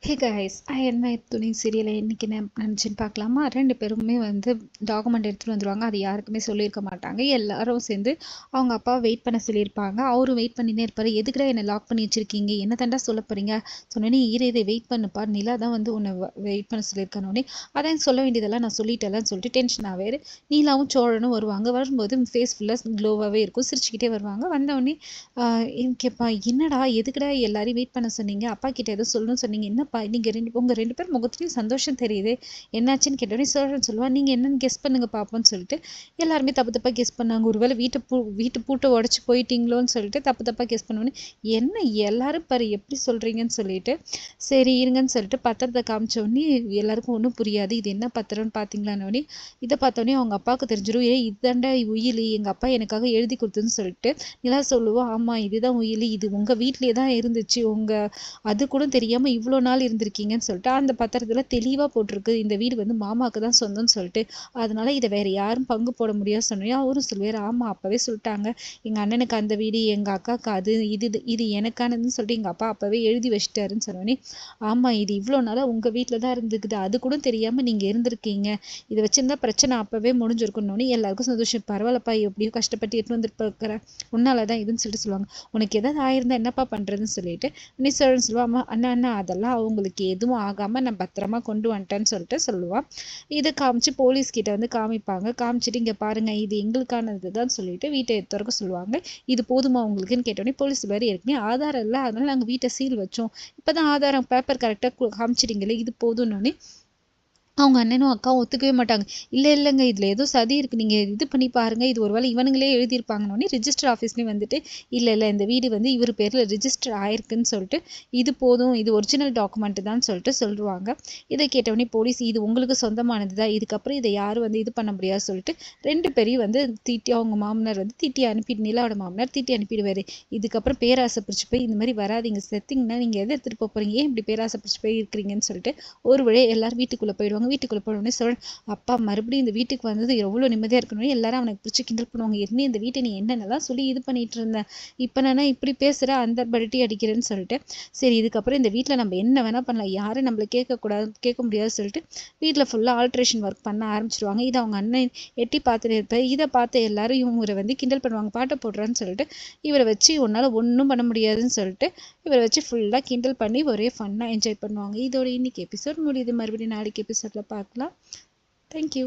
Hey guys, என்ன துணை சீரியலை இன்னைக்கு நினச்சின்னு பார்க்கலாமா? 2 பேருமே வந்து டாக்குமெண்ட் எடுத்துகிட்டு வந்துருவாங்க. அது யாருக்குமே சொல்லியிருக்க மாட்டாங்க. எல்லாரும் சேர்ந்து அவங்க அப்பாவை வெயிட் பண்ண சொல்லியிருப்பாங்க. அவரும் வெயிட் பண்ணினே இருப்பார். எதுக்குடா என்னை லாக் பண்ணி வச்சுருக்கீங்க, என்ன தாண்டா சொல்ல போகிறீங்க சொன்னோன்னே, இதை வெயிட் பண்ணுப்பா, நிலா தான் வந்து உன்னை வெயிட் பண்ண சொல்லியிருக்கானோடனே, அதான் சொல்ல வேண்டியதெல்லாம் நான் சொல்லிட்டேன்லான்னு சொல்லிட்டு டென்ஷன் ஆவார். நீலாவும் சோழனும் வருவாங்க. வரும்போது ஃபேஸ் ஃபுல்லாக க்ளோவாகவே இருக்கும். சிரிச்சுக்கிட்டே வருவாங்க. வந்தவொடனே கேட்பா, என்னடா எதுக்குடா எல்லாரையும் வெயிட் பண்ண சொன்னீங்க, அப்பா கிட்ட எதுவும் சொல்லணும்னு சொன்னீங்க, என்ன நீங்கள் உங்கள் ரெண்டு பேர் முகத்துலையும் சந்தோஷம் தெரியுது, என்னாச்சுன்னு கேட்டோடனே சோழன் சொல்லுவாள், நீங்கள் என்னன்னு கெஸ் பண்ணுங்க பார்ப்போம்னு சொல்லிட்டு எல்லாருமே தப்பு தப்பாக கெஸ் பண்ணாங்க. ஒருவேளை வீட்டு பூட்டை உடச்சி போயிட்டீங்களோன்னு சொல்லிட்டு தப்பு தப்பாக கெஸ் பண்ணுவோன்னு, என்ன எல்லாரும் பாரு எப்படி சொல்கிறீங்கன்னு சொல்லிட்டு சரி இருங்கன்னு சொல்லிட்டு பத்திரத்தை காமிச்சோடனே எல்லாருக்கும் ஒன்றும் புரியாது. இது என்ன பத்திரம்னு பார்த்தீங்களானோடனே இதை பார்த்தோன்னே அவங்க அப்பாவுக்கு தெரிஞ்சிடும். இதாண்டா உயிலி, எங்கள் அப்பா எனக்காக எழுதி கொடுத்துன்னு சொல்லிட்டு நிலா சொல்லுவோம், ஆமாம் இதுதான் உயிலி, இது உங்கள் வீட்லேயே தான் இருந்துச்சு, அது கூட தெரியாமல் இவ்வளோ நாள் இருந்திருக்கீங்கன்னு சொல்லிட்டு அந்த பத்திரத்தில் தெளிவாக போட்டிருக்கு, இந்த வீடு வந்து மாமாவுக்கு தான் சொந்தம்னு சொல்லிட்டு, அதனால இதை வேற யாரும் பங்கு போட முடியாது சொன்னோம். அவரும் சொல்லுவார், ஆமாம் அப்போவே சொல்லிட்டாங்க, எங்கள் அண்ணனுக்கு அந்த வீடு, எங்கள் அக்காவுக்கு அது, இது எனக்கானதுன்னு சொல்லிட்டு எங்கள் அப்பா அப்போவே எழுதி வச்சிட்டாருன்னு சொன்னோன்னே, ஆமாம் இது இவ்வளோ நாளாக உங்கள் வீட்டில் தான் இருந்துக்குது, அது கூட தெரியாமல் நீங்கள் இருந்திருக்கீங்க, இதை வச்சுருந்தா பிரச்சனை அப்போவே முடிஞ்சிருக்கணும்னு எல்லாருக்கும் சந்தோஷம். பரவாயில்லப்பா, எப்படியோ கஷ்டப்பட்டு எடுத்து வந்துருப்பாக்கிற, உன்னால தான் இதுன்னு சொல்லிட்டு சொல்லுவாங்க. உனக்கு எதாவது ஆயிருந்தா என்னப்பா பண்ணுறதுன்னு சொல்லிட்டு சோழன் சொல்லுவான், அண்ணா அதெல்லாம் அவங்களுக்கு எதுவும் ஆகாமல் நான் பத்திரமா கொண்டு வந்துட்டேன்னு சொல்லிட்டு சொல்லுவான். இதை காமிச்சு போலீஸ்கிட்ட வந்து காமிப்பாங்க. காமிச்சிட்டு இங்கே பாருங்க இது எங்களுக்கானது தான் சொல்லிட்டு வீட்டை திறக்க சொல்லுவாங்க. இது போதுமா உங்களுக்குன்னு கேட்டோடனே போலீஸ் வேறு ஏற்கனவே ஆதாரம் இல்லை, அதனால நாங்கள் வீட்டை சீல் வச்சோம், இப்போதான் ஆதாரம் பேப்பர் கரெக்டாக காமிச்சிட்டிங்களே, இது போதும்னு அவங்க அண்ணனும் அக்காவும் ஒத்துக்கவே மாட்டாங்க. இல்லைங்க இதில் ஏதோ சதி இருக்குது, நீங்கள் இது பண்ணி பாருங்கள், இது ஒரு வேளை இவனுங்களே எழுதியிருப்பாங்கன்னொடனே ரிஜிஸ்டர் ஆஃபீஸ்லேயும் வந்துட்டு இல்லை இந்த வீடு வந்து இவர் பேரில் ரிஜிஸ்டர் ஆயிருக்குன்னு சொல்லிட்டு இது போதும், இது ஒரிஜினல் டாக்குமெண்ட்டு தான் சொல்லிட்டு சொல்லுவாங்க. இதை கேட்டவொடனே போலீஸ், இது உங்களுக்கு சொந்தமானது தான், இதுக்கப்புறம் இதை யாரும் வந்து இது பண்ண முடியாது சொல்லிட்டு 2 பேரையும் வந்து திட்டி, அவங்க மாமனார் வந்து திட்டி அனுப்பிட்டு, நிலாவோட மாமனார் திட்டி அனுப்பிடுவார். இதுக்கப்புறம் பேராசை பிடிச்சி போய் இந்த மாதிரி வராதிங்க, செத்திங்கன்னா நீங்கள் எதை எடுத்துகிட்டு போகிறீங்க, ஏன் இப்படி பேராசை பிடிச்சி போய் இருக்கிறீங்கன்னு சொல்லிட்டு ஒரு வழியே எல்லாரும் வீட்டுக்குள்ளே போயிடுவாங்க. வீட்டுக்குள்ளே போனோடனே சோழன், அப்பா மறுபடியும் இந்த வீட்டுக்கு வந்தது எவ்வளோ நிம்மதியாக இருக்கணும், எல்லாரும் அவனுக்கு பிடிச்சி கிண்டல் பண்ணுவாங்க, என்ன இந்த வீட்டை நீ என்னென்னலாம் சொல்லி இது பண்ணிட்டு இருந்தேன், இப்போ நானா இப்படி பேசுகிற, அந்த படுட்டி அடிக்கிறேன்னு சொல்லிட்டு, சரி இதுக்கப்புறம் இந்த வீட்டில் நம்ம என்ன வேணால் பண்ணலாம், யாரும் நம்மளை கேட்க முடியாது சொல்லிட்டு வீட்டில் ஃபுல்லாக ஆல்ட்ரேஷன் ஒர்க் பண்ண ஆரம்பிச்சிருவாங்க. இதை அவங்க அண்ணன் எட்டி பார்த்துட்டு இருப்பார். இதை பார்த்து எல்லாரும் இவரை வந்து கிண்டல் பண்ணுவாங்க, பாட்டை போடுறான்னு சொல்லிட்டு இவரை வச்சு உன்னால் ஒன்றும் பண்ண முடியாதுன்னு சொல்லிட்டு இவரை வச்சு ஃபுல்லாக கிண்டல் பண்ணி ஒரே ஃபன்னாக என்ஜாய் பண்ணுவாங்க. இதோட இன்னைக்கு எபிசோட் முடியுது. மறுபடியும் நாளைக்கு எபிசோடில் பார்க்கலாம். தேங்க்யூ.